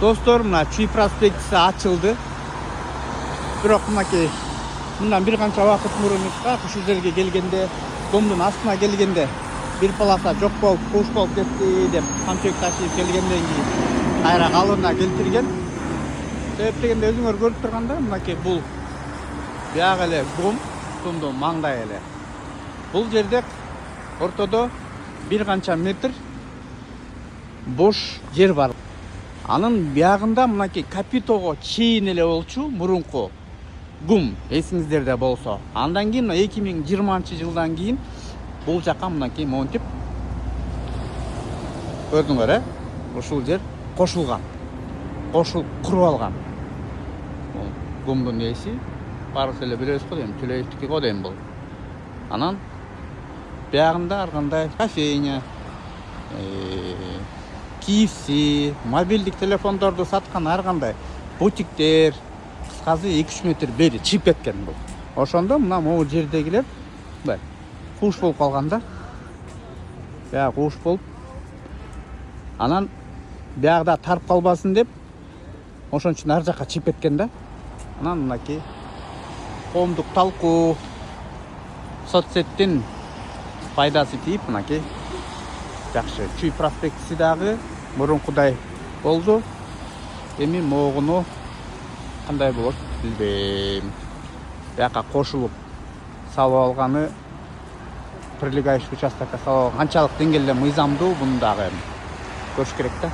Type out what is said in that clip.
Достор, мына Чүй проспектісі ачылды. Бирок мынакей мындан бир канча убакыт мурун ушул жерге келгенде, домдун астына келгенде бир полоса жок болуп, куш болуп кетти деп камчек ташыйып келгенден кийин кайра калыбына келтирген. Себеп дегенде өзүңөр көрүп турганда, мынакей бул бияк эле гумдун маңдай эле. Бул жерде ортодо бир канча метр бош жер бар. Анын биягында мынакей Капитого чейин эле болчу мурунку гум, эсиңиздерде болсо. Андан кийин 2020-жылдан кийин бул жака мынакей монтип көрдүңөр, ушул жер кошулган. Кошулуп куруп алган. Гумдун эси барысы эле билебиз го дейм, Түлеевдики го дейм бул. Анан биягында ар кандай кофейня, KFC, мобилдик телефондорду саткан ар кандай бутиктер, кыскасы 2-3 метр бери чыгып кеткен бул. Ошондо мына могу жердегилер куш болуп калган да. Бияк куш болуп, анан биягда тарып калбасын деп, ошон үчүн ар жакка чыгып кеткен да. Анан мынакей коомдук талкуу, соцсеттин пайдасы тийип, мынакей жакшы Чүй проспектиси дагы мурункудай болду. Эми могуну кандай болот билбейм. Бияка кошулуп салып алганы, прилегающий участокко салып алган канчалык деңгээлде мыйзамдуу, буну дагы көрүш керек да.